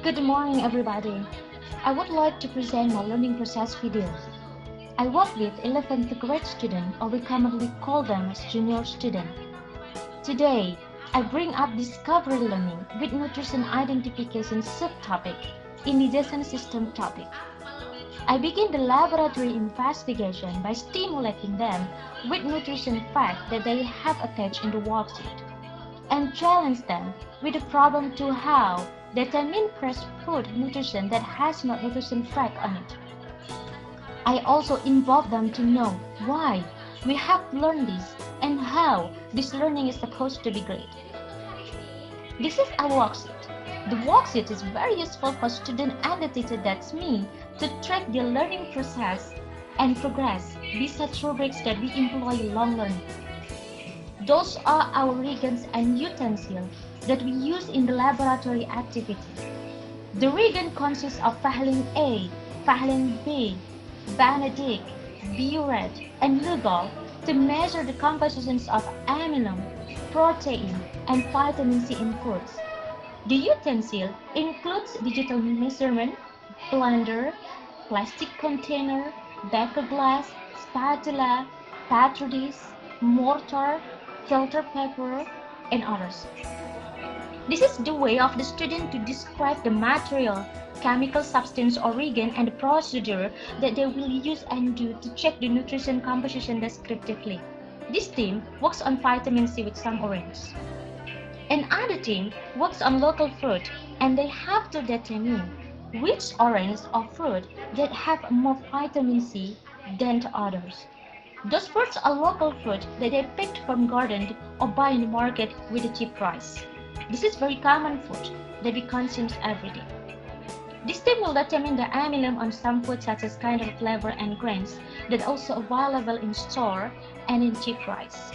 Good morning, everybody. I would like to present my learning process video. I work with 11th grade students, or we commonly call them as junior students. Today, I bring up discovery learning with nutrition identification subtopic in the digestion system topic. I begin the laboratory investigation by stimulating them with nutrition fact that they have attached in the worksheet, and challenge them with a problem to how determine fresh food nutrition that has no nutrition fact on it. I also involve them to know why we have learned this and how this learning is supposed to be great. This is a worksheet. The worksheet is very useful for student and the teacher, that's me, to track their learning process and progress besides rubrics that we employ long learning. Those are our reagents and utensils that we use in the laboratory activity. The reagent consists of Vaseline A, Vaseline B, Benedict, Burette, and Lugol to measure the compositions of amylum, protein, and vitamin C in foods. The utensil includes digital measurement, blender, plastic container, beaker glass, spatula, petri dish, mortar, filter paper, and others. This is the way of the student to describe the material, chemical substance or reagent and the procedure that they will use and do to check the nutrition composition descriptively. This team works on vitamin C with some orange. Another team works on local fruit, and they have to determine which orange or fruit that have more vitamin C than the others. Those fruits are local fruit that they picked from garden or buy in the market with a cheap price. This is very common food that we consume every day. This team will determine the amylum on some food such as kind of flavor and grains that are also available in store and in cheap price.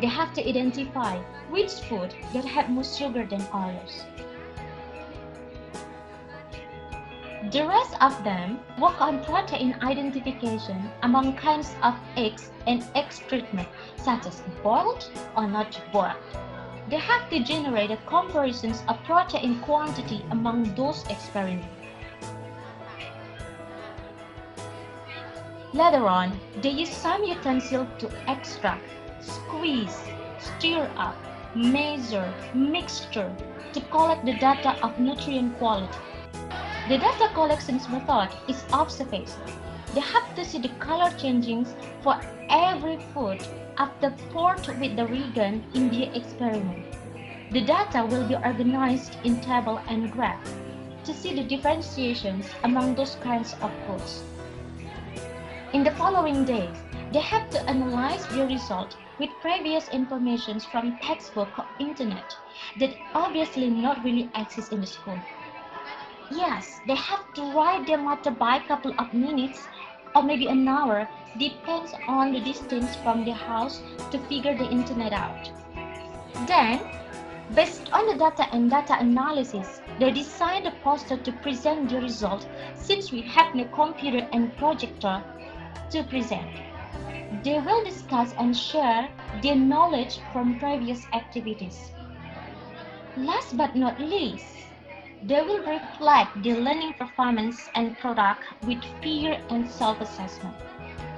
They have to identify which food that have more sugar than others. The rest of them work on protein identification among kinds of eggs and egg treatment, such as boiled or not boiled. They have to generate comparisons of protein quantity among those experiments. Later on, they use some utensil to extract, squeeze, stir up, measure, mixture to collect the data of nutrient quality. The data collection method is observation. They have to see the color changings for every food after poured with the reagent in the experiment. The data will be organized in table and graph to see the differentiations among those kinds of foods. In the following days, they have to analyze the result with previous information from textbook or internet that obviously not really exist in the school. Yes, they have to write them after by a couple of minutes or maybe an hour, depends on the distance from the house to figure the internet out. Then, based on the data and data analysis, they design the poster to present the result since we have no computer and projector to present. They will discuss and share their knowledge from previous activities. Last but not least, they will reflect their learning performance and product with peer and self-assessment.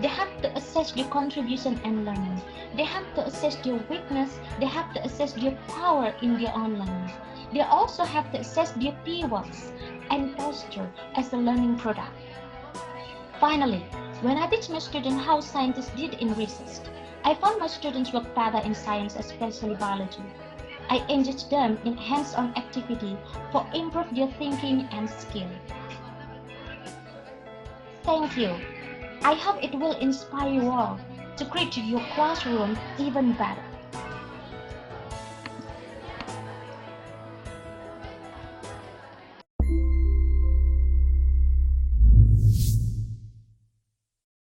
They have to assess their contribution and learning. They have to assess their weakness. They have to assess their power in their own learning. They also have to assess their peer works and posture as a learning product. Finally, when I teach my students how scientists did in research, I found my students work better in science, especially biology. I engage them in hands-on activity for improve their thinking and skill. Thank you. I hope it will inspire you all to create your classroom even better.